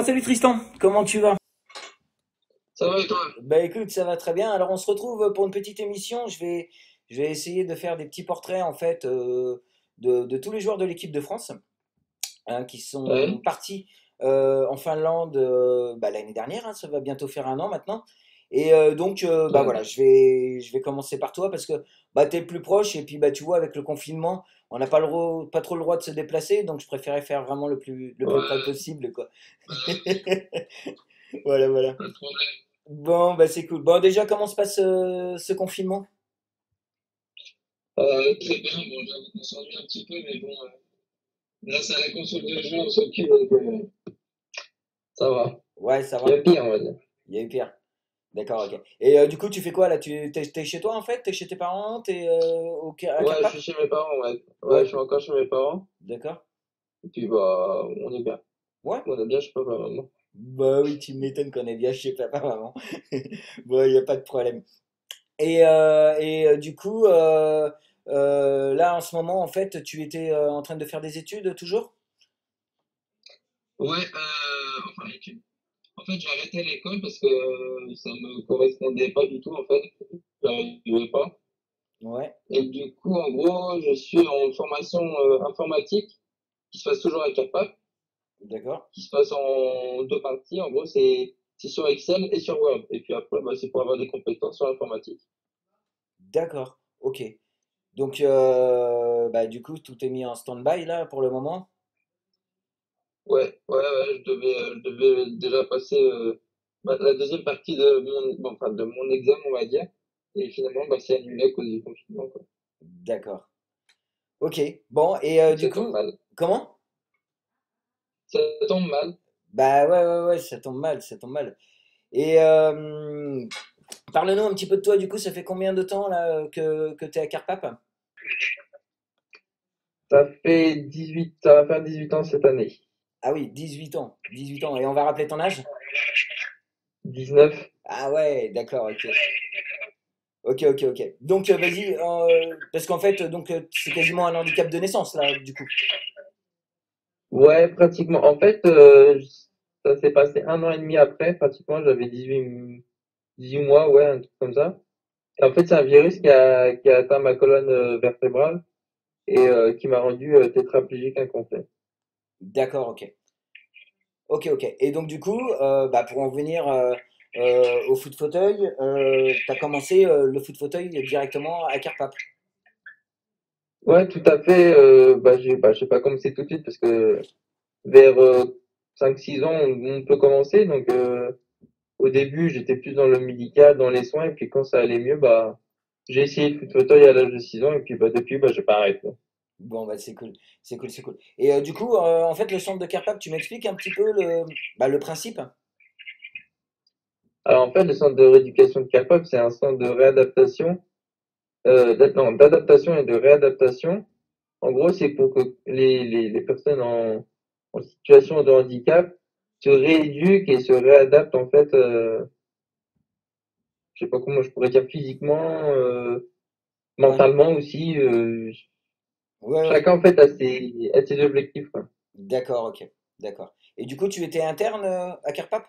Salut Tristan, comment tu vas? Ça va et toi? Bah écoute, ça va très bien. Alors on se retrouve pour une petite émission. Je vais essayer de faire des petits portraits en fait de tous les joueurs de l'équipe de France hein, qui sont Ouais. partis en Finlande l'année dernière. Hein, ça va bientôt faire un an maintenant. Et donc bah Ouais. voilà, je vais commencer par toi parce que bah t'es le plus proche et puis bah tu vois avec le confinement, on n'a pas trop le droit de se déplacer, donc je préférais faire vraiment le plus près Ouais. possible quoi. Ouais. Voilà voilà. Pas de problème. Bon, bah c'est cool. Bon, déjà, comment se passe ce confinement? Très bien. Bon, j'avoue qu'on s'ennuie un petit peu, mais bon, grâce à la console de jeu, on s'occupe, donc ça va. Ouais, ça Il y va. a pire, on va dire. Il y a eu pire. D'accord, ok. Et du coup, tu fais quoi là? T'es chez toi en fait? T'es chez tes parents? T'es à Ouais, je Carpath? suis chez mes parents, ouais. Ouais, je Ouais, suis encore chez mes parents. d'accord. Et puis, bah, on est bien. Ouais. On est bien chez papa, maman. Bah oui, tu m'étonnes qu'on est bien chez papa, maman. Bon, il n'y a pas de problème. Et du coup, là en ce moment, en fait, tu étais en train de faire des études toujours? Ouais, enfin, en fait, j'ai arrêté l'école parce que ça me correspondait pas du tout, en fait. J'arrivais pas. Ouais, Et du coup, en gros, je suis en formation informatique qui se passe toujours à Cap, d'accord. qui se passe en deux parties. En gros, c'est sur Excel et sur Word. Et puis après, bah, c'est pour avoir des compétences sur l'informatique. D'accord, ok. Donc, bah, du coup, tout est mis en stand-by là pour le moment. Ouais, je devais déjà passer la deuxième partie de bon, enfin, de mon examen, on va dire. Et finalement, bah, c'est annulé à cause du confinement, quoi. D'accord. Ok. Bon, et Donc du ça tombe coup, mal. comment? Ça tombe mal. Bah ouais, ouais, ouais, ça tombe mal, ça tombe mal. Et parle-nous un petit peu de toi, du coup, ça fait combien de temps là que tu es à Carpap? Ça va faire 18 ans cette année. Ah oui, 18 ans. 18 ans. Et on va rappeler ton âge? 19. Ah ouais, d'accord, ok. Ok, ok, ok. Donc vas-y, parce qu'en fait, donc c'est quasiment un handicap de naissance là, du coup. Ouais, pratiquement. En fait, ça s'est passé un an et demi après. Pratiquement, j'avais 18 mois, ouais, un truc comme ça. Et en fait, c'est un virus qui a atteint ma colonne vertébrale et qui m'a rendu tétraplégique incomplet. D'accord, ok. Ok, ok. Et donc du coup, bah, pour en venir au foot fauteuil, tu as commencé le foot fauteuil directement à Carpap. Ouais, tout à fait. Je sais pas comment c'est tout de suite parce que vers 5-6 ans, on peut commencer. Donc, au début, j'étais plus dans le médical, dans les soins. Et puis, quand ça allait mieux, bah, j'ai essayé le foot fauteuil à l'âge de 6 ans. Et puis, bah, depuis, bah, j'ai pas arrêté. Bon, bah c'est cool, c'est cool, c'est cool. Et du coup, en fait, le centre de Carpap, tu m'expliques un petit peu le principe? Alors, en fait, le centre de rééducation de Capop, c'est un centre de réadaptation, non, d'adaptation et de réadaptation. En gros, c'est pour que les personnes en situation de handicap se rééduquent et se réadaptent, en fait, je sais pas comment je pourrais dire, physiquement, Ouais, mentalement aussi. ouais, ouais. Chacun, en fait, a ses objectifs, quoi. D'accord, ok, d'accord. Et du coup, tu étais interne à Carpap?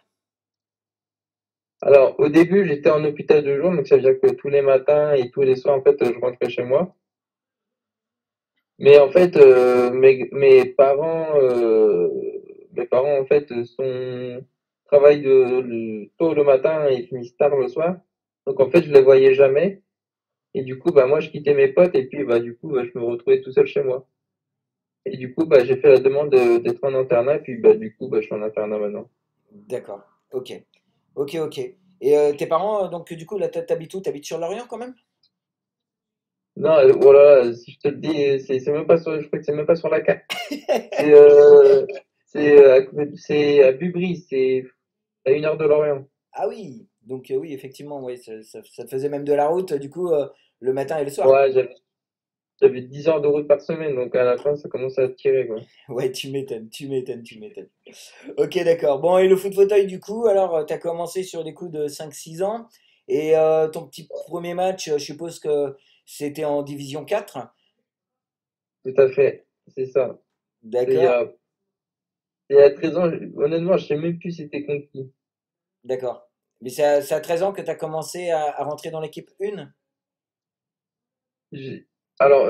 Alors, au début, j'étais en hôpital de jour, donc ça veut dire que tous les matins et tous les soirs, en fait, je rentrais chez moi. Mais en fait, mes parents, en fait, travaillent tôt le matin et finissent tard le soir. Donc, en fait, je les voyais jamais. Et du coup, bah, moi, je quittais mes potes et puis, bah, du coup, bah, je me retrouvais tout seul chez moi. Et du coup, bah, j'ai fait la demande d'être en internat et puis, bah, du coup, bah, je suis en internat maintenant. D'accord, ok, ok, ok. Et tes parents, donc du coup, là, t'habites où? T'habites sur Lorient quand même? Non, voilà, si je te le dis, c'est même pas sur, je crois que c'est même pas sur la carte. C'est, c'est à Bubry, c'est à 1 heure de Lorient. Ah oui, donc oui, effectivement, ouais, ça te faisait même de la route, du coup, le matin et le soir. Ouais, j'avais 10 heures de route par semaine, donc à la fin, ça commençait à tirer, quoi. Ouais, tu m'étonnes, tu m'étonnes, tu m'étonnes. Ok, d'accord. Bon, et le foot fauteuil, du coup, alors, tu as commencé sur des coups de 5 6 ans, et ton petit premier match, je suppose que c'était en Division 4. Tout à fait, c'est ça. C'est il y D'accord. a Et à 13 ans, honnêtement, je sais même plus c'était contre qui. D'accord. Mais c'est à 13 ans que tu as commencé à rentrer dans l'équipe 1? J'ai- Alors,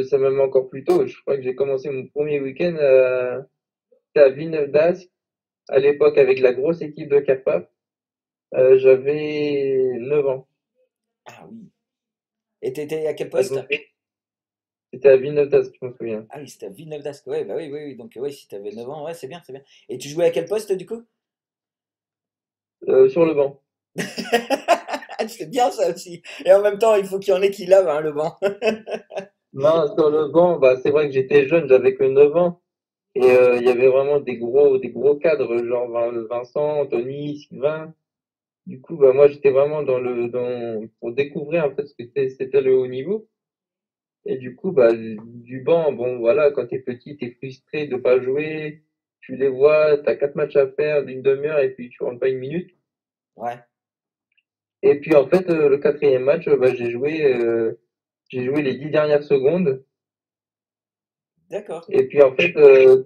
ça m'a mis encore plus tôt. Je crois que j'ai commencé mon premier week-end c'était à Villeneuve d'Ascq, à l'époque avec la grosse équipe de Carpap. J'avais 9 ans. Ah oui. Et t'étais à quel Ah, poste? donc, c'était à Villeneuve d'Ascq, je me souviens. Ah oui, c'était à Villeneuve d'Ascq. Ouais, bah oui, oui, oui. Donc, ouais, si t'avais 9 ans, ouais, c'est bien, c'est bien. Et tu jouais à quel poste du coup? Sur le banc. C'est bien ça aussi. Et en même temps, il faut qu'il y en ait qui lavent hein, le banc. Non, sur le banc, bah, c'est vrai que j'étais jeune, j'avais que 9 ans. Et il y avait vraiment des gros cadres, genre Vincent, Tony, Sylvain. Du coup, bah, moi, j'étais vraiment pour découvrir, en fait, ce que c'était le haut niveau. Et du coup, bah, du banc, bon, voilà, quand t'es petit, t'es frustré de pas jouer. Tu les vois, t'as 4 matchs à faire d'une demi-heure et puis tu rentres pas une minute. Ouais, Et puis, en fait, le quatrième match, bah, j'ai joué les 10 dernières secondes. d'accord. Et puis, en fait,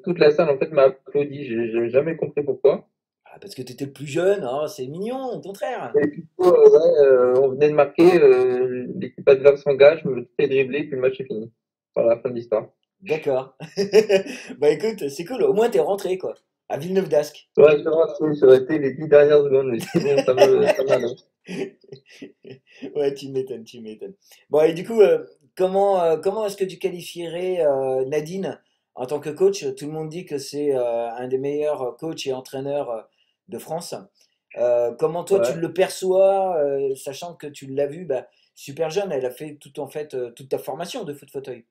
toute la salle, en fait, m'a applaudi. J'ai jamais compris pourquoi. Ah, parce que t'étais le plus jeune, oh, c'est mignon, au contraire. Et puis, ouais, on venait de marquer, l'équipe adverse s'engage, me fait dribbler, puis le match est fini. Voilà la fin de l'histoire. D'accord. Bah écoute, c'est cool. Au moins, t'es rentré, quoi. À Villeneuve d'Ascq. Ouais, c'est vrai, ça aurait été les 10 dernières secondes, mais c'est bon, ça m'allait. Ouais, tu m'étonnes, tu m'étonnes. Bon, et du coup, comment est-ce que tu qualifierais Nadine en tant que coach? Tout le monde dit que c'est un des meilleurs coachs et entraîneurs de France. Comment toi tu Ouais, le perçois, sachant que tu l'as vu bah, super jeune, elle a fait tout en fait toute ta formation de foot fauteuil.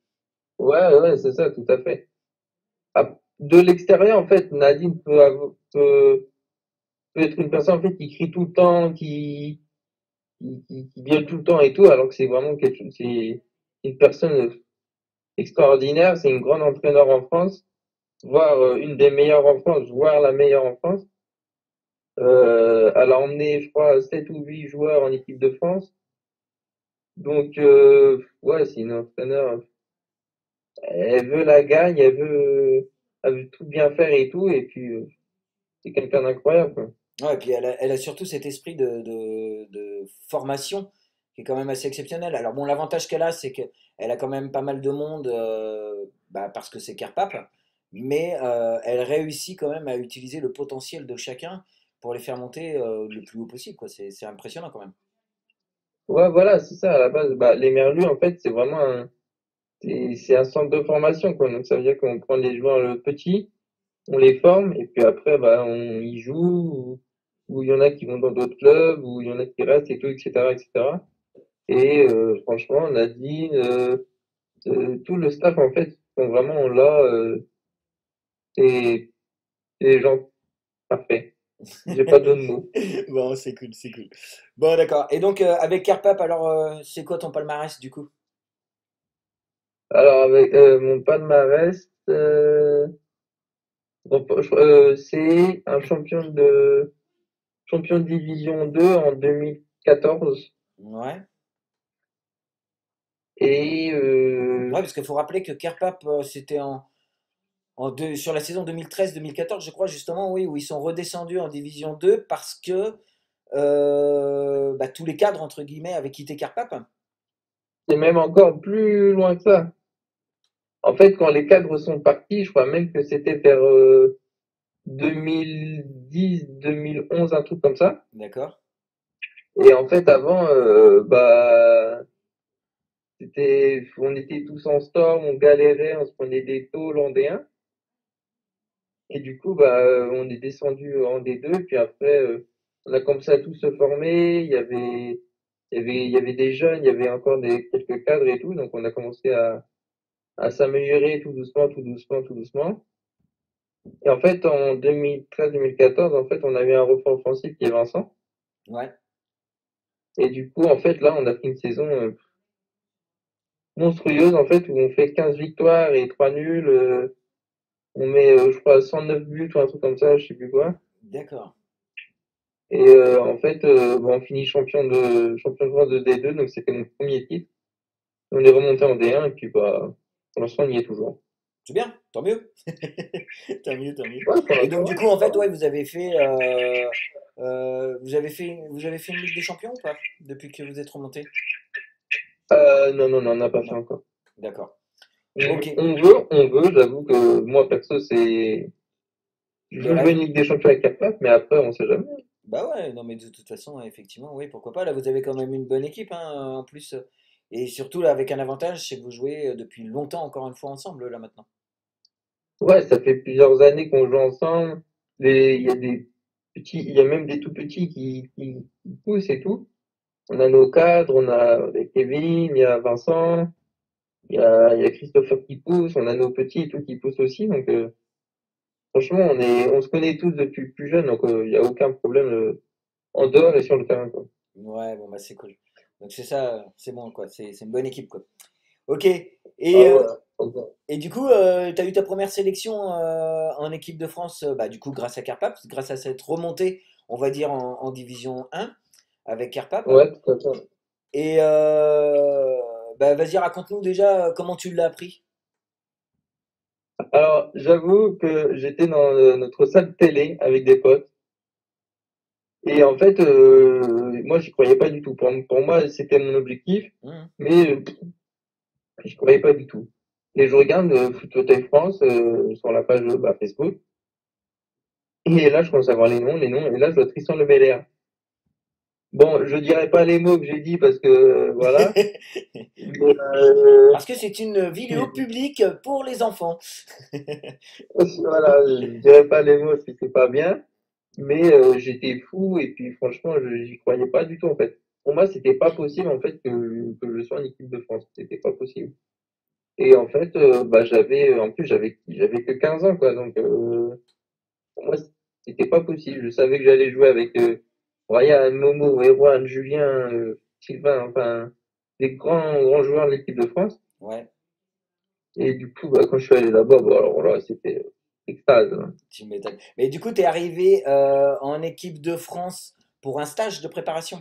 ouais, ouais, c'est ça, tout à fait. De l'extérieur, en fait, Nadine peut être une personne, en fait, qui crie tout le temps, qui gueule tout le temps et tout, alors que c'est vraiment c'est une personne extraordinaire, c'est une grande entraîneur en France, voire une des meilleures en France, voire la meilleure en France. Elle a emmené, je crois, 7 ou 8 joueurs en équipe de France. Donc, ouais, c'est une entraîneur. Elle veut la gagne, elle veut tout bien faire et tout. Et puis, c'est quelqu'un d'incroyable, quoi. Ouais, et puis elle a surtout cet esprit de formation qui est quand même assez exceptionnel. Alors bon, l'avantage qu'elle a, c'est qu'elle a quand même pas mal de monde bah, parce que c'est Kerpap, mais elle réussit quand même à utiliser le potentiel de chacun pour les faire monter le plus haut possible, quoi. C'est impressionnant quand même. Ouais, voilà, c'est ça, à la base. Bah, les Merlus, en fait, c'est un centre de formation, quoi. Donc, ça veut dire qu'on prend les joueurs petits, on les forme, et puis après, bah, on y joue, ou il y en a qui vont dans d'autres clubs, ou il y en a qui restent et tout, etc., etc. Et franchement, Nadine, tout le staff, en fait, sont vraiment là, et des gens parfaits. J'ai pas d'autres mots. Bon, c'est cool, c'est cool. Bon, d'accord. Et donc, avec Kerpap, alors, c'est quoi ton palmarès du coup? Alors, avec mon palmarès, c'est un champion de division 2 en 2014. Ouais. Et Ouais, parce qu'il faut rappeler que Kerpap, c'était sur la saison 2013-2014, je crois, justement, oui, où ils sont redescendus en Division 2 parce que bah, tous les cadres, entre guillemets, avaient quitté Kerpap. c'est même encore plus loin que ça. En fait, quand les cadres sont partis, je crois même que c'était vers 2010-2011, un truc comme ça. D'accord? Et en fait, avant, bah, on était tous en storm, on galérait, on se prenait des tôles en D1. Et du coup, bah, on est descendu en D2, puis après, on a commencé à tous se former. Il y avait des jeunes, il y avait encore quelques cadres et tout. Donc, on a commencé à s'améliorer tout doucement, tout doucement, tout doucement. Et en fait, en 2013-2014, en fait, on a eu un renfort offensif qui est Vincent. Ouais. Et du coup, en fait, là, on a fait une saison monstrueuse, en fait, où on fait 15 victoires et 3 nuls. On met, je crois, 109 buts ou un truc comme ça, je sais plus quoi. D'accord. Et en fait, bon, on finit champion de France de D2, donc c'était mon premier titre. On est remonté en D1 et puis bah, pour l'instant, on y est toujours. C'est bien, tant mieux. Tant mieux, tant mieux. Ouais, pour Et donc l'instant, du ouais. coup, en fait, ouais, vous avez fait une Ligue des Champions ou pas depuis que vous êtes remonté? Non, non, non, on n'a pas fait Non, encore. d'accord. On, Ok. on veut, j'avoue que moi, perso, je Le veux jouer rêve? une Ligue des Champions avec Carpaf, mais après, on sait jamais. Bah ouais, non mais de toute façon, effectivement, oui, pourquoi pas. Là, vous avez quand même une bonne équipe, hein, en plus. Et surtout là, avec un avantage, c'est que vous jouez depuis longtemps encore une fois ensemble là maintenant. Ouais, ça fait plusieurs années qu'on joue ensemble. Il y a des petits, il y a même des tout petits qui poussent et tout. On a nos cadres, on a Kevin, il y a Vincent, il y a Christopher qui pousse, on a nos petits et tout qui poussent aussi. Donc, franchement, on se connaît tous depuis plus jeune, donc il y a aucun problème en dehors et sur le terrain, quoi. Ouais, bon bah c'est cool. Donc c'est ça, c'est bon quoi. C'est une bonne équipe quoi. Ok. Ah Et, ouais. euh, et du coup, tu as eu ta première sélection en équipe de France, bah, du coup, grâce à Carpap, grâce à cette remontée, on va dire, en Division 1 avec Carpap. Ouais, tout à fait. Et bah, vas-y, raconte-nous déjà comment tu l'as appris. Alors, j'avoue que j'étais dans notre salle télé avec des potes. Et en fait, moi, j'y croyais pas du tout. Pour moi, c'était mon objectif, Mhm. mais j'y croyais pas du tout. Et je regarde Foot Fauteuil France sur la page bah, Facebook. Et là, je commence à voir les noms. Et là, je vois Tristan Lebelair. Bon, je dirais pas les mots que j'ai dit parce que voilà. Mais, Parce que c'est une vidéo publique pour les enfants. voilà, je dirais pas les mots si c'est pas bien. Mais j'étais fou et puis franchement, j'y croyais pas du tout en fait. Pour moi, c'était pas possible en fait que je sois en équipe de France. C'était pas possible. Et en fait, bah en plus j'avais que 15 ans quoi, donc pour moi c'était pas possible. Je savais que j'allais jouer avec Brian, Momo, Erwan, Julien, Sylvain, enfin des grands joueurs de l'équipe de France. Ouais, Et du coup, bah, quand je suis allé là-bas, bah, alors là, c'était extase, hein. tu m'étonnes. Mais du coup, tu es arrivé en équipe de France pour un stage de préparation.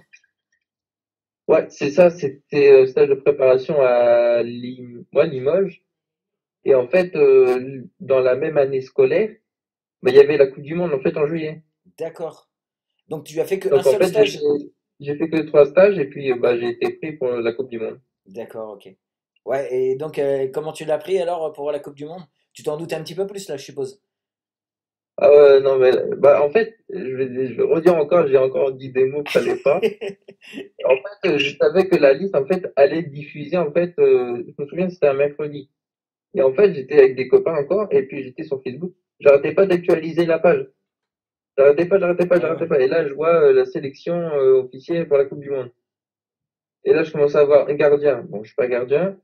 Ouais, c'est ça, c'était stage de préparation à ouais, Limoges. Et en fait, dans la même année scolaire, bah, il y avait la Coupe du Monde en fait en juillet. D'accord. Donc tu as fait qu'un Donc en seul fait, stage. j'ai fait que 3 stages et puis bah, j'ai été pris pour la Coupe du Monde. D'accord, ok. Ouais, et donc comment tu l'as pris alors pour la Coupe du Monde? Tu t'en doutes un petit peu plus là, je suppose. Ah ouais, non mais bah en fait, je vais redire encore, j'ai encore dit des mots qu'il fallait pas. En fait, je savais que la liste en fait allait diffuser en fait, je me souviens c'était un mercredi. Et en fait, j'étais avec des copains encore et puis j'étais sur Facebook. J'arrêtais pas d'actualiser la page. Ouais, J'arrêtais ouais. pas. Et là, je vois la sélection officielle pour la Coupe du Monde. Et là, je commence à voir un gardien. Bon, je suis pas gardien.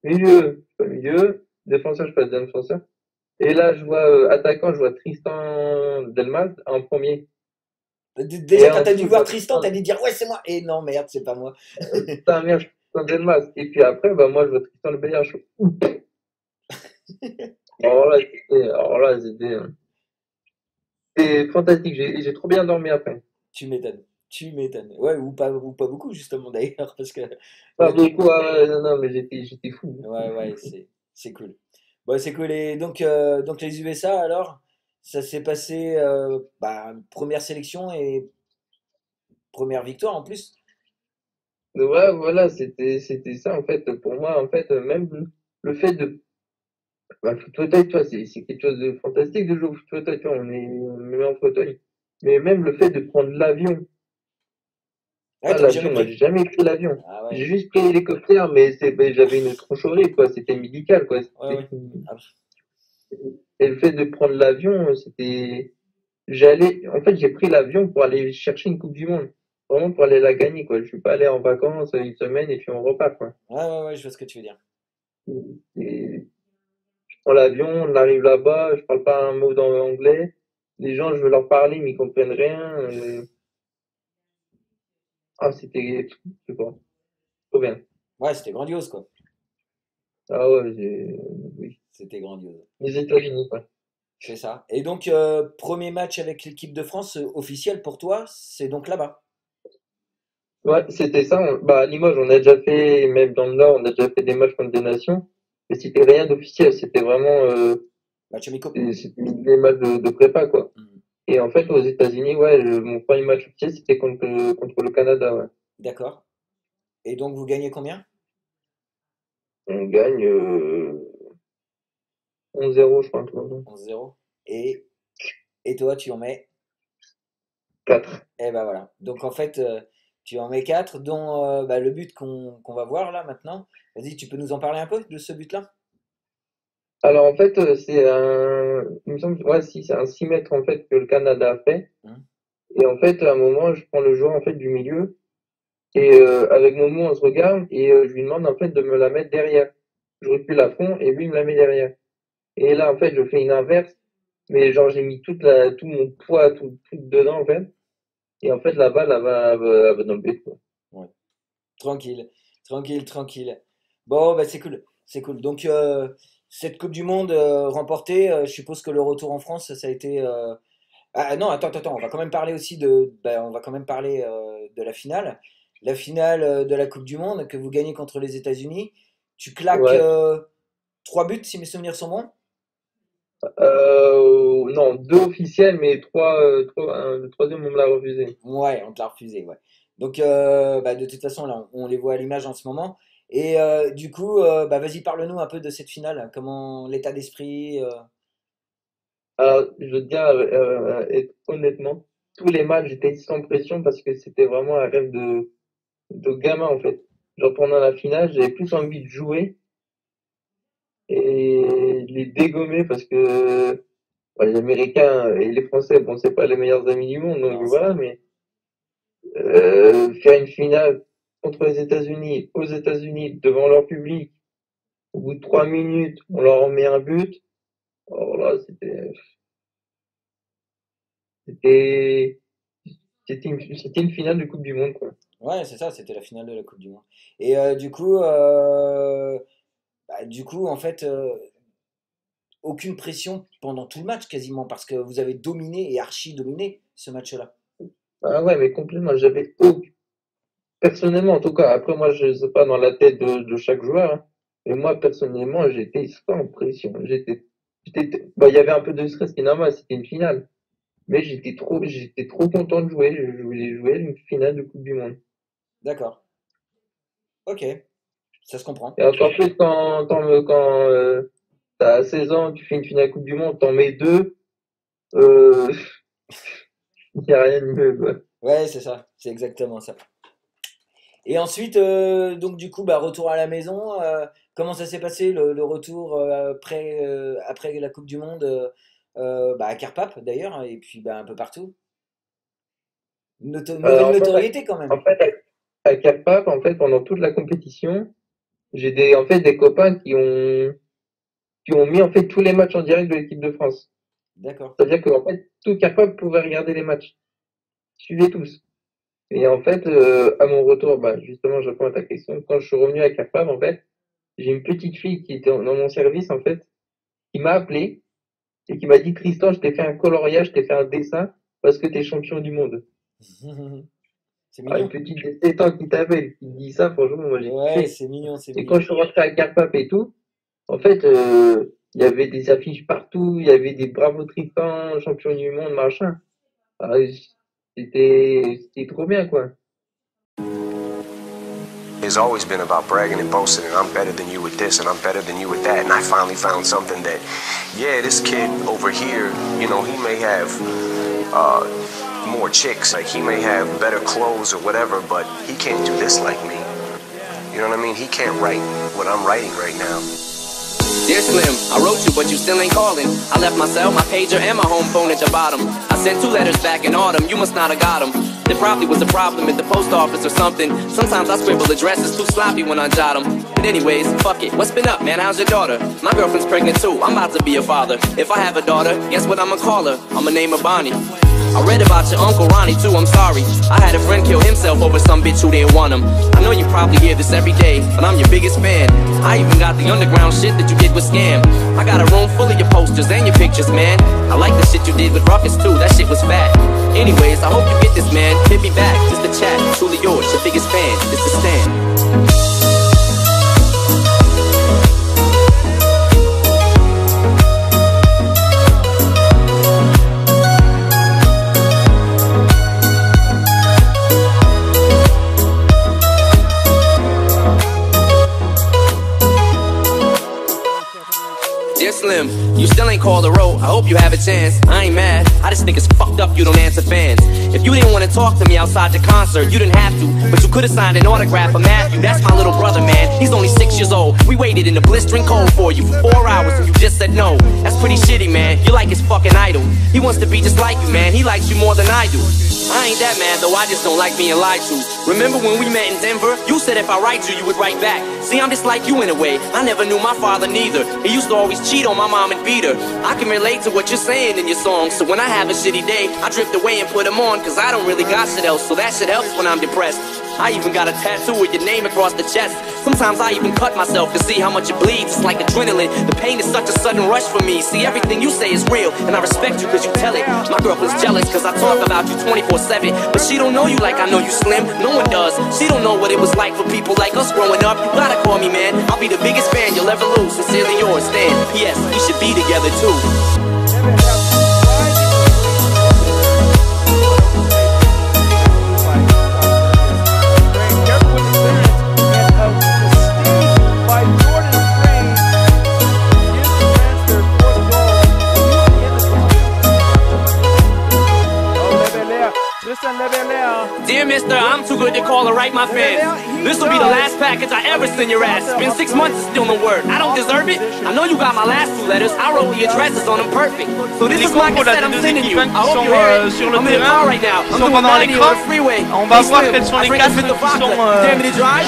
Milieu, je suis pas milieu. Défenseur, je suis pas défenseur. Et là, je vois attaquant, je vois Tristan Delmas en premier. Déjà, Et quand en t'as dessous, dû je voir vois Tristan, Tristan, t'as dû dire ouais, c'est moi. Et non, merde, c'est pas moi. putain, merde, Tristan Delmas. Et puis après, bah, moi, je vois Tristan Le Béliard. C'était fantastique. J'ai trop bien dormi après. Tu m'étonnes. Tu m'étonnes. Ouais, ou pas beaucoup justement d'ailleurs, parce que Pas ouais, beaucoup, ah ouais, non, non, mais j'étais fou. ouais, ouais, c'est cool. Bon, c'est cool. Et donc les USA alors, ça s'est passé bah, première sélection et première victoire en plus. Ouais, voilà, c'était ça, en fait, pour moi, en fait, même le fait de, bah, foot fauteuil, tu vois, c'est quelque chose de fantastique de jouer au foot fauteuil, tu vois, on est mis en fauteuil. Mais même le fait de prendre l'avion, Ouais, ah, t'avais jamais l'avion, moi, j'ai pris? jamais pris l'avion. Ah J'ai ouais, juste pris l'hélicoptère, mais j'avais une tronche horrible, quoi, c'était médical, quoi. ouais, ouais. Ah, Et le fait de prendre l'avion, en fait, j'ai pris l'avion pour aller chercher une Coupe du Monde. Vraiment pour aller la gagner, quoi. Je suis pas allé en vacances une semaine et puis on repart, quoi. ouais, ouais, ouais, je vois ce que tu veux dire. Et je prends l'avion, on arrive là-bas, je parle pas un mot d'anglais. Les gens, je veux leur parler, mais ils comprennent rien. Ah, c'était, je sais pas, trop bien. Ouais, c'était grandiose quoi. Ah ouais, oui. C'était grandiose. Les États-Unis, quoi. C'est ça. Et donc, premier match avec l'équipe de France officiel pour toi, c'est donc là-bas. Ouais, c'était ça. Bah, à Limoges, on a déjà fait, même dans le Nord, on a déjà fait des matchs contre des nations. Mais c'était rien d'officiel, c'était vraiment Match amicaux. c'était des matchs de prépa, quoi. Mhm. Et en fait, aux États-Unis, ouais, mon premier match officiel, c'était contre le Canada, ouais. D'accord. Et donc, vous gagnez combien? On gagne 11-0, je crois, un truc comme ça. 11-0. Et, et toi, tu en mets? 4. Eh ben voilà. Donc, en fait, tu en mets 4, dont bah, le but qu'on va voir là maintenant. Vas-y, tu peux nous en parler un peu de ce but-là? Alors en fait, c'est un, il me semble, ouais, si, c'est un 6 mètres en fait que le Canada a fait. Mhm. Et en fait, à un moment, je prends le joueur en fait du milieu et avec mon mot, on se regarde et je lui demande en fait de me la mettre derrière. Je recule à fond et lui il me la met derrière. Et là en fait, je fais une inverse, mais genre j'ai mis tout mon poids, tout dedans en fait. Et en fait, la balle, elle va dans le but, quoi. Ouais. Tranquille, tranquille, tranquille. Bon, bah c'est cool, c'est cool. Donc, cette Coupe du Monde remportée, je suppose que le retour en France, ça a été. Ah non, attends, attends, on va quand même parler aussi de. Bah, on va quand même parler de la finale. La finale de la Coupe du Monde que vous gagnez contre les États-Unis. Tu claques Ouais. 3 buts, si mes souvenirs sont bons. Non, 2 officiels, mais le troisième, on me l'a refusé. Ouais, on te l'a refusé, ouais. Donc, bah, de toute façon, là, on les voit à l'image en ce moment. Et du coup, bah, vas-y, parle-nous un peu de cette finale. Comment l'état d'esprit. Alors, je veux te dire, honnêtement, tous les matchs, j'étais sans pression parce que c'était vraiment un rêve de gamin, en fait. Genre, pendant la finale, j'avais plus envie de jouer et de les dégommer parce que bah, les Américains et les Français, bon, c'est pas les meilleurs amis du monde, donc Non, c'est voilà, vrai. mais faire une finale contre les États-Unis, aux États-Unis, devant leur public, au bout de 3 minutes, on leur en met un but. Alors là, c'était, c'était une finale de Coupe du Monde, quoi. Ouais, c'est ça, c'était la finale de la Coupe du Monde. Et du coup, en fait, aucune pression pendant tout le match quasiment, parce que vous avez dominé et archi dominé ce match-là. Ah ouais, mais complètement, personnellement, en tout cas, après, moi, je sais pas dans la tête de chaque joueur, hein, mais moi, personnellement, j'étais sans pression. Bon, il y avait un peu de stress qui est normal, c'était une finale. Mais j'étais trop content de jouer. Je voulais jouer une finale de Coupe du Monde. D'accord. Ok, ça se comprend. Et encore plus quand t'as 16 ans, tu fais une finale Coupe du Monde, t'en mets deux, euh, y a rien de mieux, quoi. Ouais, c'est ça, c'est exactement ça. Et ensuite, donc du coup, bah, retour à la maison. Comment ça s'est passé le retour après la Coupe du Monde bah, à Carpap d'ailleurs, et puis bah, un peu partout. Nouvelle En fait, notoriété quand même. en fait, à Cap-Pap, en fait, pendant toute la compétition, j'ai en fait, des copains qui ont mis, en fait, tous les matchs en direct de l'équipe de France. D'accord. C'est-à-dire qu'en fait, tout Cap-Pap pouvait regarder les matchs. Ils suivaient tous. Et en fait, à mon retour, bah, justement, je réponds à ta question. Quand je suis revenu à Cap-Pap, en fait, j'ai une petite fille qui était dans mon service, en fait, qui m'a appelé et qui m'a dit, Tristan, je t'ai fait un coloriage, je t'ai fait un dessin parce que t'es champion du monde. C'est Ah, une mignon. petite de 7 ans qui t'appelle, qui te dit ça, franchement, moi j'ai Ouais, kiffé. c'est mignon, c'est Et quand mignon. je suis rentré à Carpap et tout, en fait, il y avait des affiches partout, il y avait des Bravo Tristan, champion du monde, machin. Ah, c'était trop bien, quoi. It's always been about bragging and boasting, and I'm better than you with this, and I'm better than you with that. And I finally found something that, yeah, this kid over here, you know, he may have more chicks, like he may have better clothes or whatever, but he can't do this like me. You know what I mean? He can't write what I'm writing right now. Dear Slim, I wrote you, but you still ain't calling. I left my cell, my pager, and my home phone at your bottom. I sent 2 letters back in autumn, you must not have got them. There probably was a problem at the post office or something. Sometimes I scribble addresses too sloppy when I jot them. But anyways, fuck it, what's been up, man? How's your daughter? My girlfriend's pregnant too, I'm about to be a father. If I have a daughter, guess what I'ma call her? I'ma name her Bonnie. I read about your Uncle Ronnie too, I'm sorry. I had a friend kill himself over some bitch who didn't want him. I know you probably hear this every day, but I'm your biggest fan. I even got the underground shit that you did with Scam. I got a room full of your posters and your pictures, man. I like the shit you did with Ruckus too, that shit was fat. Anyways, I hope you get this, man. Hit me back, just a chat. Truly yours, your biggest fan, it's the Stan. Slim, you still ain't called a road. I hope you have a chance. I ain't mad, I just think it's fucked up you don't answer fans. If you didn't want to talk to me outside the concert, you didn't have to, but you could have signed an autograph for Matthew. That's my little brother, man. He's only 6 years old. We waited in the blistering cold for you for 4 hours and you just said no. That's pretty shitty, man. You're like his fucking idol. He wants to be just like you, man. He likes you more than I do. I ain't that mad though, I just don't like being lied to. Remember when we met in Denver? You said if I write you, you would write back. See, I'm just like you in a way. I never knew my father neither. He used to always cheat on my mom and beat her. I can relate to what you're saying in your songs. So when I have a shitty day, I drift away and put them on. Cause I don't really got shit else, so that shit helps when I'm depressed. I even got a tattoo with your name across the chest. Sometimes I even cut myself to see how much it bleeds. It's like adrenaline. The pain is such a sudden rush for me. See, everything you say is real, and I respect you cause you tell it. My girlfriend's jealous cause I talk about you 24/7. But she don't know you like I know you, Slim. No one does. She don't know what it was like for people like us growing up. You gotta call me, man. I'll be the biggest fan you'll ever lose. Sincerely yours, Stan. P.S. We should be together too. Dear mister, I'm too good to call or write my fans. This will be the last package I ever send your ass. It's been 6 months and still no word. I don't deserve it. I know you got my last 2 letters. I wrote the addresses on them perfect. So this is my cassette I'm sending you. I hope you hear it. I'm in the car right now. I'm doing 90 on the freeway. On va voir quels sont les 4 qui sont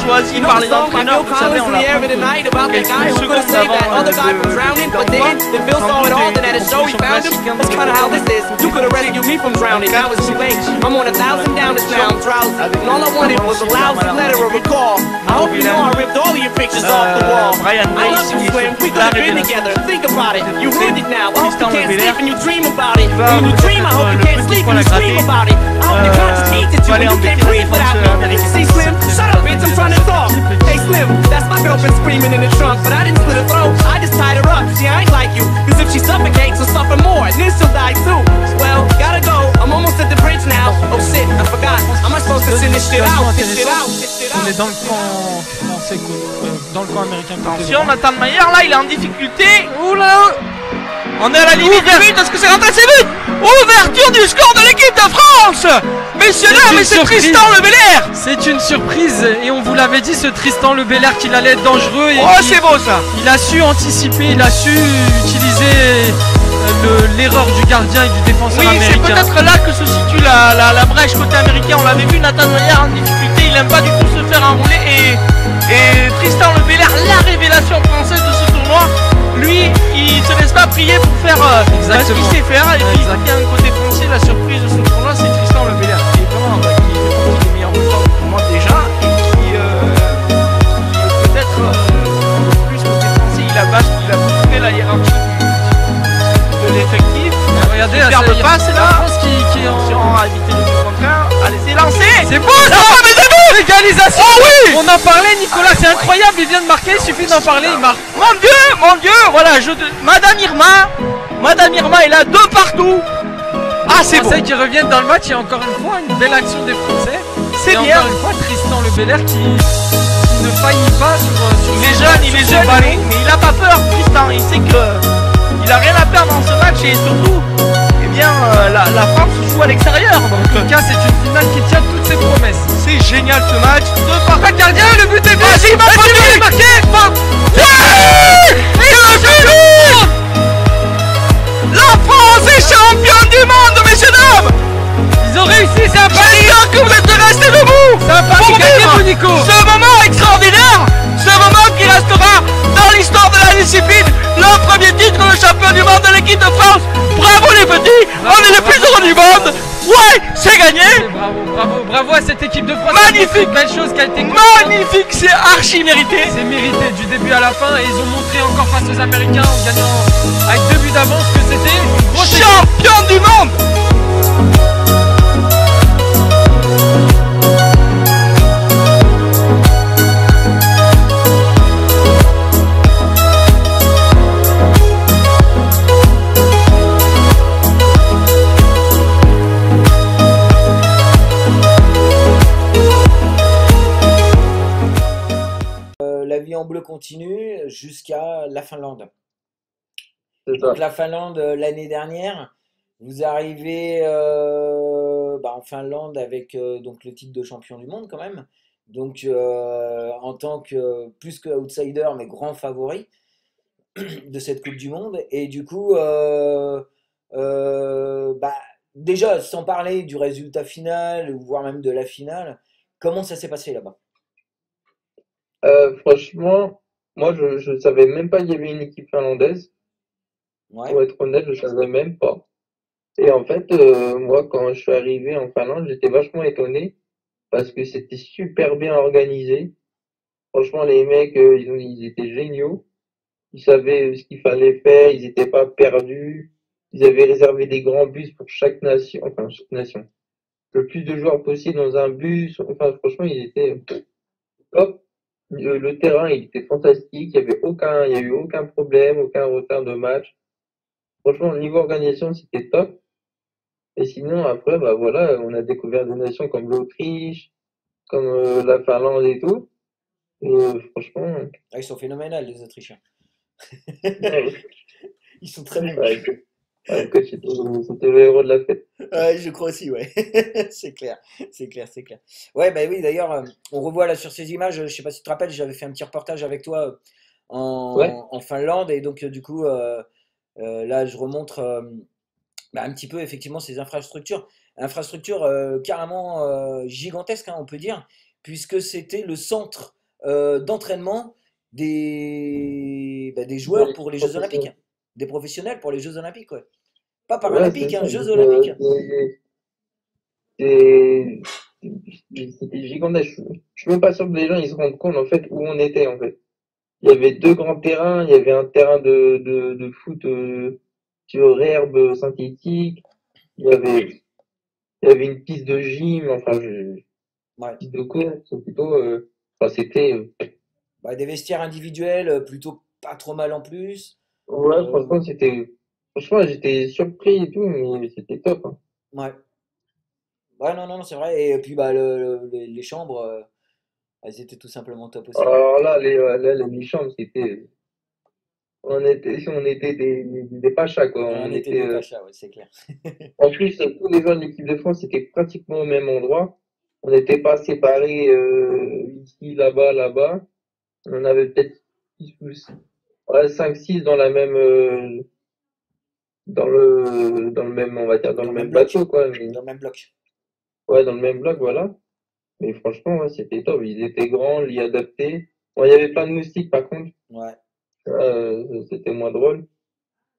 choisis par les entraîneurs. Vous savez, on l'a quelques secondes avant other guy from drowning, but then Phil saw it all, then at a show he found him. That's kind of how this is. You could have rescued me from drowning. Now it's too late. I'm on 1,000 down this now. I'm drowsy, and all I wanted was a lousy letter of a call. I hope you know I ripped all of your pictures off the wall. I love you, Slim. We could have been together. Think about it. You ruined it now. I hope you can't sleep and you dream about it. When you dream, I hope you can't sleep and you scream about it. I hope your conscience eats at you and you can't breathe without me. See, Slim, shut up, bitch. I'm trying to talk. Hey, Slim, that's my girlfriend screaming in the trunk, but I didn't split her throat. I just tied her up. See, I ain't like you, cause if she suffocates, she'll suffer more, and then she'll die too. Well, gotta go. I'm almost at the bridge now. Oh shit, I forgot. How am I supposed to send this shit out? On est dans le camp français, dans le camp américain. Attention, Nathan Mayer, là, il est en difficulté. Oula! On est à la limite du but, est-ce que c'est rentré? C'est but! Ouverture du score de l'équipe de France! Messieurs, dames, mais c'est Tristan Le Belair! C'est une surprise, et on vous l'avait dit, ce Tristan Le Belair, qu'il allait être dangereux. Et oh, c'est beau ça! Il a su anticiper, il a su utiliser l'erreur du gardien et du défenseur américain. Oui, c'est peut-être là que se situe la brèche côté américain. On l'avait vu, Nathan Mayer en difficulté, il n'aime pas du tout se faire enrouler. Et Tristan Le Belair, la révélation française de ce tournoi, lui, il se laisse pas prier pour faire ce qu'il sait faire. Et puis, il y a un côté français, la surprise de ce tournoi, c'est Tristan Le Belair, qui est vraiment qui fait partie des meilleurs joueurs du tournoi déjà, et qui peut-être plus côté français, il a bousculé la hiérarchie de l'effectif. Regardez, il perd le passe là. La France qui est en... à éviter le but contraire. Allez, c'est lancé. C'est beau ça. L'égalisation. Oh oui. On en parlait, Nicolas, c'est incroyable, il vient de marquer, il suffit d'en parler, il marque. Mon Dieu, voilà, Madame Irma est là de partout. Ah, c'est bon. Les Français qui reviennent dans le match, il y a encore une fois une belle action des Français. C'est bien. Encore une fois, Tristan Le Belair qui ne faillit pas sur il est jeune, mais il a pas peur, Tristan. Il sait que il a rien à perdre dans ce match et surtout, eh bien, la France joue à l'extérieur. En tout cas, c'est une finale qui tient toutes ses promesses. C'est génial ce match. De part gardien, le but est marqué. Il est marqué. La France est championne du monde, messieurs dames. Ils ont réussi, c'est un pari. J'espère que vous êtes restés debout. C'est un pari gagné, Nico. Ce moment extraordinaire, ce moment qui restera dans l'histoire de la discipline, le premier titre de champion du monde de l'équipe de France. Bravo les petits, on est les plus heureux du monde. Ouais, c'est gagné. Bravo à cette équipe de France. Magnifique, belle chose qui a été magnifique, c'est archi mérité. C'est mérité du début à la fin et ils ont montré encore face aux Américains en gagnant avec 2 buts d'avance que c'était une grosse championne du monde. La vie en bleu continue jusqu'à la Finlande. c'est Donc ça. la Finlande, l'année dernière, vous arrivez en Finlande avec donc le titre de champion du monde quand même. Donc en tant que plus que outsider, mais grand favori de cette Coupe du Monde. Et du coup, bah, déjà, sans parler du résultat final, ou voire même de la finale, comment ça s'est passé là-bas? Franchement, moi, je savais même pas qu'il y avait une équipe finlandaise. Ouais, Pour être honnête, je savais même pas. Et en fait, moi, quand je suis arrivé en Finlande, j'étais vachement étonné parce que c'était super bien organisé. Franchement, les mecs, ils étaient géniaux. Ils savaient ce qu'il fallait faire. Ils n'étaient pas perdus. Ils avaient réservé des grands bus pour chaque nation, enfin, chaque nation. Le plus de joueurs possible dans un bus. Enfin, franchement, ils étaient top. Le terrain, il était fantastique. Il y a eu aucun problème, aucun retard de match. Franchement, au niveau organisation, c'était top. Et sinon, après, bah voilà, on a découvert des nations comme l'Autriche, comme la Finlande et tout. Et franchement, ah, ils sont phénoménales les Autrichiens. ouais, Ils sont très bons. ouais, ouais, coach, c'était le héros de la fête. Ouais, je crois aussi, ouais. C'est clair, c'est clair, c'est clair. Ouais, bah oui, d'ailleurs, on revoit là sur ces images, je sais pas si tu te rappelles, j'avais fait un petit reportage avec toi Ouais, en Finlande, et donc du coup, là, je remontre un petit peu effectivement ces infrastructures. Infrastructures carrément gigantesques, hein, on peut dire, puisque c'était le centre d'entraînement des dans joueurs l'équipe pour les Jeux Olympiques, professionnelle. hein. Des professionnels pour les Jeux Olympiques, ouais. Pas Ouais, c'est paralympiques, hein, ça. Jeux Olympiques. C'est- C'était gigantesque. Je suis même pas sûr que les gens ils se rendent compte en fait où on était en fait. Il y avait deux grands terrains, il y avait un terrain de foot sur herbe synthétique, il y avait, il y avait une piste de gym, Ouais. piste de course, plutôt, enfin, c'était, Bah, des vestiaires individuels plutôt pas trop mal en plus. ouais, Euh, franchement, j'étais surpris et tout, mais c'était top, hein. ouais. Ouais, non, non, non, c'est vrai. Et puis bah, les chambres, elles étaient tout simplement top aussi, quoi. Alors là, les chambres, on était des pachas, quoi. On On était était, des pachas, ouais, c'est clair. en plus, tous les gens de l'équipe de France étaient pratiquement au même endroit. On n'était pas séparés, ici, là-bas, là-bas. On avait peut-être 5, 6 dans la même, dans le même, on va dire, dans Dans le le même même bloc. bateau, quoi. Mais, Dans le même bloc. ouais, dans le même bloc, voilà. Mais franchement, ouais, c'était top. Ils étaient grands, lits adaptés. Bon, il y avait plein de moustiques, par contre. Ouais. C'était moins drôle.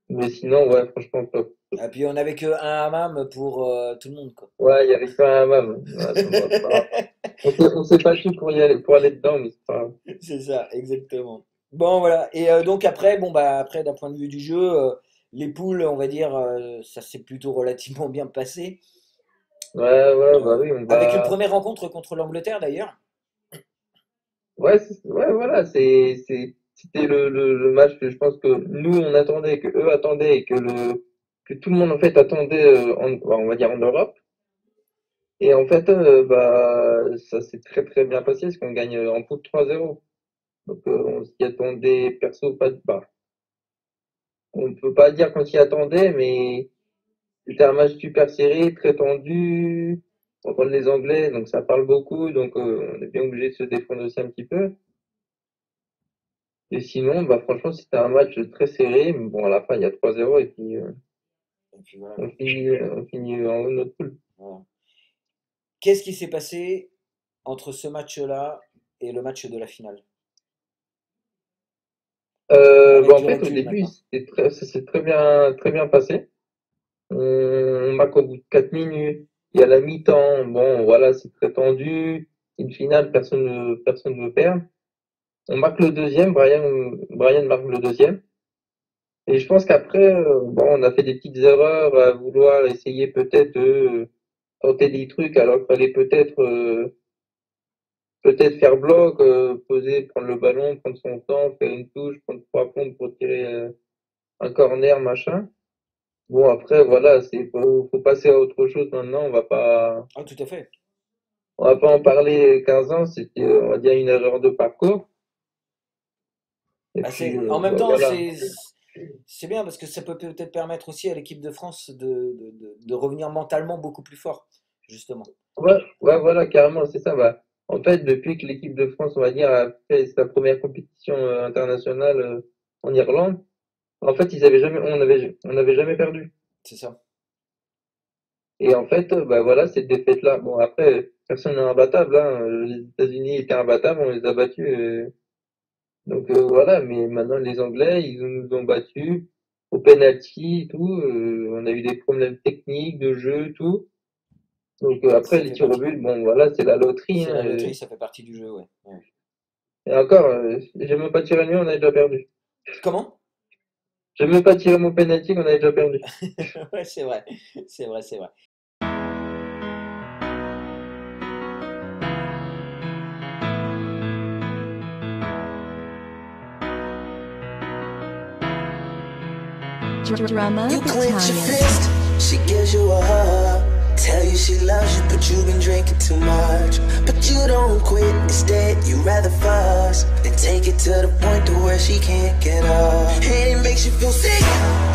Mais sinon, ouais, franchement, top. Et puis on avait que un hammam pour tout le monde, quoi. Ouais, il y avait pas un même. Ouais, bon, c'est pas grave. On s'est battu pour aller dedans, mais c'est pas grave. C'est ça, exactement. Bon, voilà. Et donc après, bon, bah, après, d'un point de vue du jeu, les poules, on va dire, ça s'est plutôt relativement bien passé. Ouais, ouais, bah oui, on Avec une va. première rencontre contre l'Angleterre, d'ailleurs. Ouais, ouais, voilà, c'était le match que je pense que nous on attendait, que eux attendaient et que tout le monde en fait attendait, on va dire en Europe. Et en fait, bah, ça s'est très très bien passé parce qu'on gagne en poule 3-0. Donc on s'y attendait, perso, pas de bah, on peut pas dire qu'on s'y attendait, mais c'était un match super serré, très tendu. On parle les Anglais, donc ça parle beaucoup, donc on est bien obligé de se défendre aussi un petit peu. Et sinon, bah franchement, c'était un match très serré, mais bon, à la fin, il y a 3-0 et puis Et puis voilà, quoi. on finit en haut de notre poule. Voilà. Qu'est-ce qui s'est passé entre ce match-là et le match de la finale? Avec Bah, en du fait, au recul début, maintenant. ça s'est très bien passé. On marque au bout de 4 minutes. Il y a la mi-temps. Bon, voilà, c'est très tendu. Une finale, personne ne veut perdre. On marque le deuxième. Brian marque le deuxième. Et je pense qu'après, bon, on a fait des petites erreurs à vouloir essayer peut-être de tenter des trucs alors qu'il fallait peut-être faire bloc, poser, prendre le ballon, prendre son temps, faire une touche, prendre 3 pompes pour tirer un corner, machin. Bon, après, voilà, faut passer à autre chose maintenant. Ah, tout à fait. On va pas en parler 15 ans. C'était, on va dire, une erreur de parcours. Et Bah, puis, en même bah, temps, voilà. C'est bien parce que ça peut peut-être permettre aussi à l'équipe de France de revenir mentalement beaucoup plus fort, justement. Ouais, ouais, voilà, carrément, c'est ça. Bah, en fait, depuis que l'équipe de France, on va dire, a fait sa première compétition internationale en Irlande, en fait, on n'avait jamais perdu. C'est ça. Et en fait, bah voilà, cette défaite-là. Bon, après, personne n'est imbattable, hein. Les États-Unis étaient imbattables, on les a battus. Donc voilà, mais maintenant les Anglais, ils nous ont battus au penalty et tout. On a eu des problèmes techniques de jeu, tout. Donc après Ça les fait tirs au partie. but, bon voilà, c'est la loterie, C'est hein. la loterie, ça fait partie du jeu, ouais. Ouais. Et encore, j'ai même pas tiré le mien, on a déjà perdu. Comment? J'ai même pas tiré mon penalty, on a déjà perdu. Ouais, c'est vrai. C'est vrai, c'est vrai. Drama You clench your Battalion. fist, she gives you a hug. Tell you she loves you, but you've been drinking too much. But you don't quit, instead you rather fuss than take it to the point to where she can't get up. And it makes you feel sick,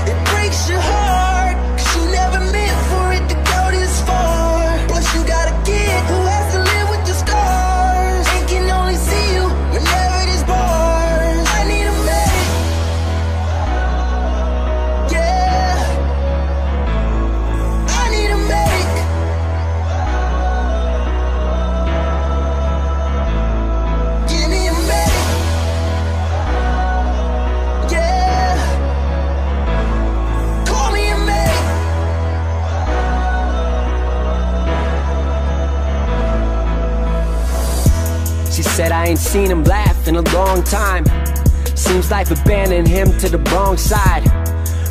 it breaks your heart, 'cause you never meant for it to go this far. Plus you got a kid who has to live with the scars and can only see you whenever there's bars. I need a medic, yeah, I need a medic. Give me a medic, yeah, call me a medic. She said I ain't seen him laugh in a long time. Seems life abandoned him to the wrong side.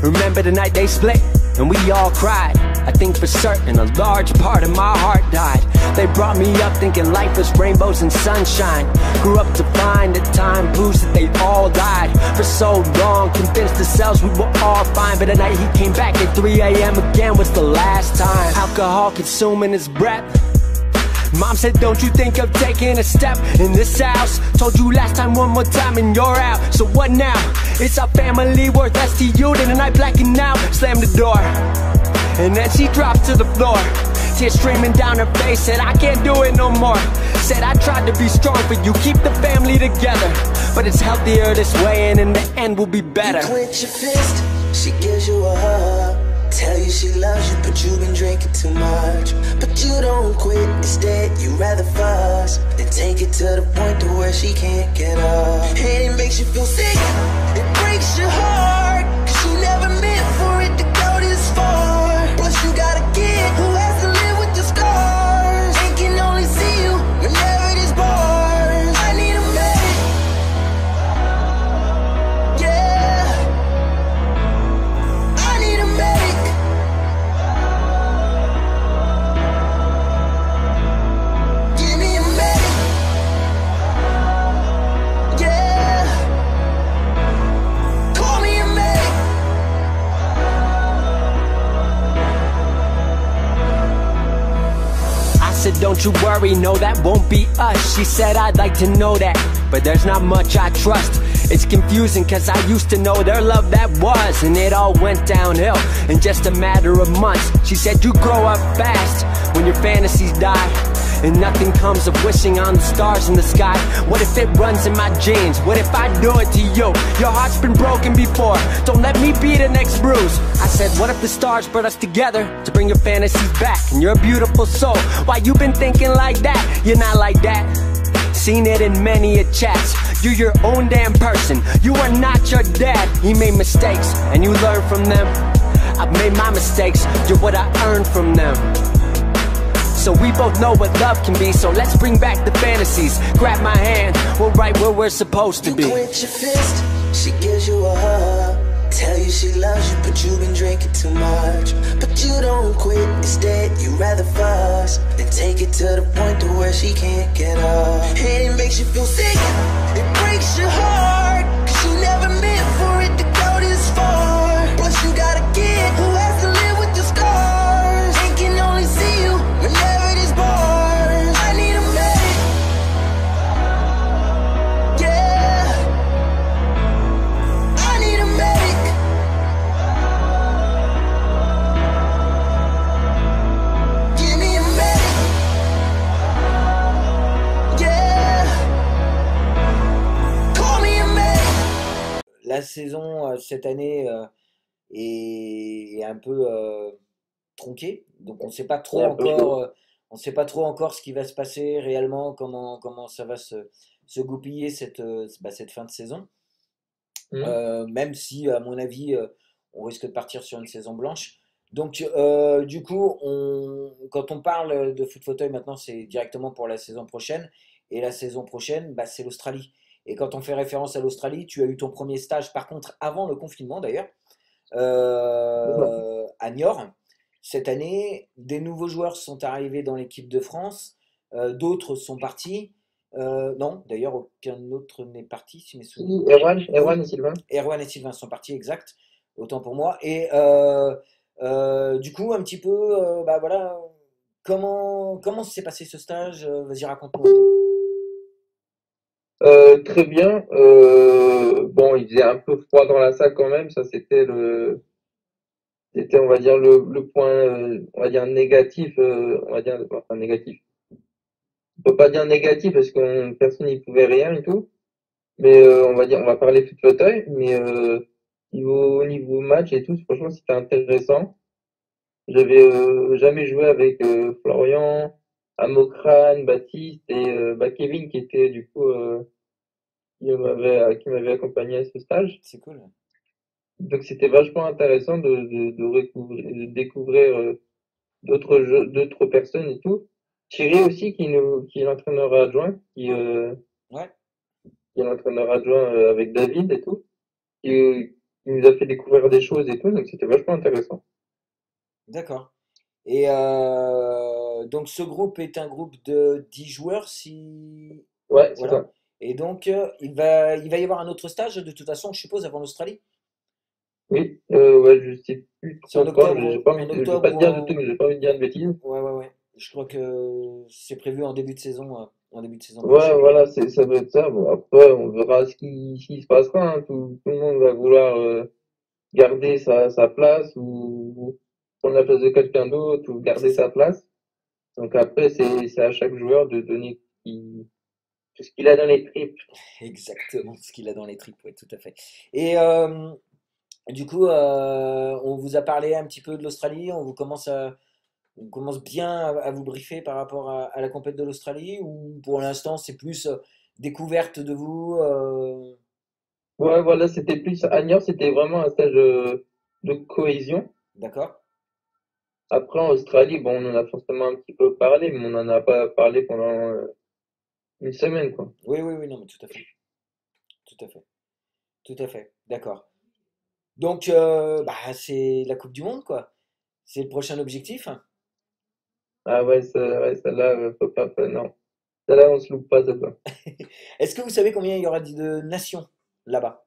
Remember the night they split and we all cried. I think for certain a large part of my heart died. They brought me up thinking life was rainbows and sunshine. Grew up to find that time proves that they all died. For so long, convinced ourselves we were all fine. But the night he came back at 3 a.m. again was the last time. Alcohol consuming his breath. Mom said, don't you think of taking a step in this house? Told you last time one more time and you're out. So what now? It's our family worth less to you than a night blacking out. Slammed the door and then she dropped to the floor. Tears streaming down her face, said I can't do it no more. Said I tried to be strong for you, keep the family together, but it's healthier this way and in the end we'll be better. You clench your fist, she gives you a hug. Tell you she loves you, but you've been drinking too much. But you don't quit, instead you rather fuss than take it to the point to where she can't get up. And it makes you feel sick, it breaks your heart, 'cause you never meant for it to go this far. Plus you got a kid who has to live with the scars and can only see you whenever there's bars. I need a medic, yeah, I need a medic. Give me a medic, yeah, call me a medic. I said don't you worry, no that won't be us. She said I'd like to know that, but there's not much I trust. It's confusing cause I used to know their love that was, and it all went downhill in just a matter of months. She said you grow up fast when your fantasies die, and nothing comes of wishing on the stars in the sky. What if it runs in my genes? What if I do it to you? Your heart's been broken before, don't let me be the next bruise. I said what if the stars brought us together to bring your fantasies back, and you're a beautiful soul. Why you been thinking like that? You're not like that. Seen it in many a chats. You're your own damn person, you are not your dad. He made mistakes and you learn from them. I've made my mistakes, you're what I earned from them. So we both know what love can be, so let's bring back the fantasies. Grab my hand, we're right where we're supposed to be. You clench your fist, she gives you a hug. Tell you she loves you, but you've been drinking too much. But you don't quit, instead you rather fuss than take it to the point to where she can't get up. And it makes you feel sick, it breaks your heart, 'cause you never meant for it to go this far. Plus you got a kid who has to live with the scars and can only see you whenever there's bars. I need a medic, yeah, I need a medic. la saison cette année est un peu tronquée, donc on ne sait pas trop C'est un peu chaud. encore, on sait pas trop encore ce qui va se passer réellement, comment ça va se goupiller cette fin de saison. Même si, à mon avis, on risque de partir sur une saison blanche. Donc, du coup, quand on parle de foot fauteuil maintenant, c'est directement pour la saison prochaine. Et la saison prochaine, bah, c'est l'Australie. Et quand on fait référence à l'Australie, tu as eu ton premier stage, par contre, avant le confinement d'ailleurs, à Niort. Cette année, des nouveaux joueurs sont arrivés dans l'équipe de France, d'autres sont partis. Non, d'ailleurs, aucun autre n'est parti, si mes souvenirs. Si, Erwan et Sylvain. Erwan et Sylvain sont partis, exact. Autant pour moi. Et du coup, un petit peu, bah voilà, comment s'est passé ce stage? Vas-y, raconte-moi un peu. Très bien. Bon, il faisait un peu froid dans la salle quand même. Ça, c'était, on va dire, le point, on va dire négatif. On va dire, enfin négatif. On peut pas dire négatif parce que personne n'y pouvait rien et tout. Mais on va dire, on va parler foot fauteuil. Mais niveau match et tout, franchement, c'était intéressant. J'avais jamais joué avec Florian, Amokran, Baptiste et Kevin qui était du coup qui m'avait accompagné à ce stage. C'est cool. Donc c'était vachement intéressant de découvrir d'autres personnes et tout. Thierry aussi qui est l'entraîneur adjoint, Ouais, qui est l'entraîneur adjoint avec David et tout, qui nous a fait découvrir des choses et tout, donc c'était vachement intéressant. d'accord. Et donc, ce groupe est un groupe de 10 joueurs, si. Ouais, c'est Voilà. ça. Et donc, il va y avoir un autre stage, de toute façon, je suppose, avant l'Australie. Oui, ouais, je sais plus C'est trop en encore, octobre, j'ai pas envie en de, je veux octobre pas te ou dire de tout, mais en. j'ai pas envie de dire de bêtises. Ouais, ouais, ouais. Je crois que c'est prévu en début de saison Ouais, prochaine. voilà, ça doit être ça. Bon, après, on verra ce qui se passera, hein. Tout le monde va vouloir garder sa place ou prendre la place de quelqu'un d'autre ou C'est garder ça. sa place. Donc après, c'est à chaque joueur de donner tout ce qu'il a dans les tripes. Exactement ce qu'il a dans les tripes, ouais, tout à fait. Et du coup, on vous a parlé un petit peu de l'Australie, on commence bien à vous briefer par rapport à la compète de l'Australie, ou pour l'instant c'est plus découverte de vous, Ouais, voilà, c'était plus, à Niort, c'était vraiment un stage de cohésion. d'accord? Après, en Australie, bon, on en a forcément un petit peu parlé, mais on n'en a pas parlé pendant une semaine, quoi. Oui, oui, oui, non, mais tout à fait, tout à fait, tout à fait, d'accord. Donc, bah, c'est la Coupe du Monde, quoi. C'est le prochain objectif. Ah ouais, celle-là, non. Celle-là, on se loupe pas, celle-là. Est-ce que vous savez combien il y aura de nations là-bas?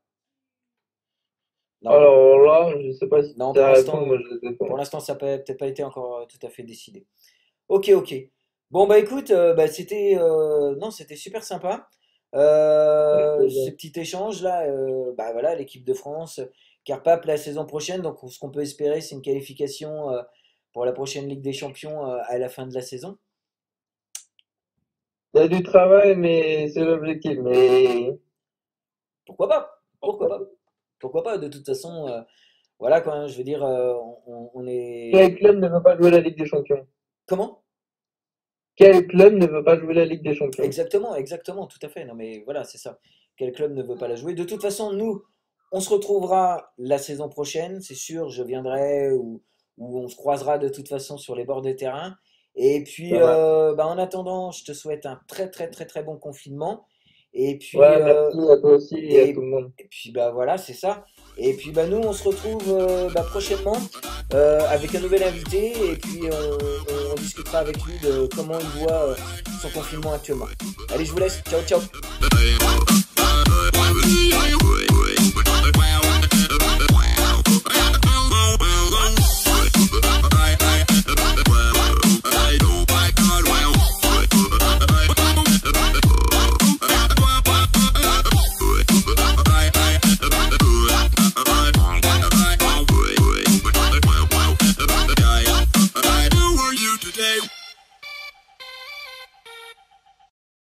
Non, Alors là, je sais pas si non, t'as la réponse, moi je sais pour pas. l'instant, ça n'a peut-être pas été encore tout à fait décidé. Ok, ok. Bon, bah écoute, bah, non, c'était super sympa. Avec Ce plaisir. petit échange là, bah voilà, l'équipe de France, Carpap la saison prochaine. Donc, ce qu'on peut espérer, c'est une qualification pour la prochaine Ligue des Champions à la fin de la saison. Il y a du travail, mais c'est l'objectif. Mais Pourquoi pas? Pourquoi pas? Pourquoi pas? De toute façon, voilà quoi, hein, je veux dire, on quel est. club ne veut pas jouer la Ligue des Champions? Comment? Quel club ne veut pas jouer la Ligue des Champions? Exactement, exactement, tout à fait. Non, mais voilà, c'est ça. Quel club ne veut pas la jouer? De toute façon, nous, on se retrouvera la saison prochaine, c'est sûr. Je viendrai ou on se croisera de toute façon sur les bords des terrains. Et puis, Ça marche. bah, en attendant, je te souhaite un très, très, très, très bon confinement. Et puis, Ouais, merci à toi aussi et à tout le monde. et puis bah voilà, c'est ça. Et puis bah nous, on se retrouve bah, prochainement avec un nouvel invité. Et puis on discutera avec lui de comment il voit son confinement actuellement. Allez, je vous laisse. Ciao, ciao.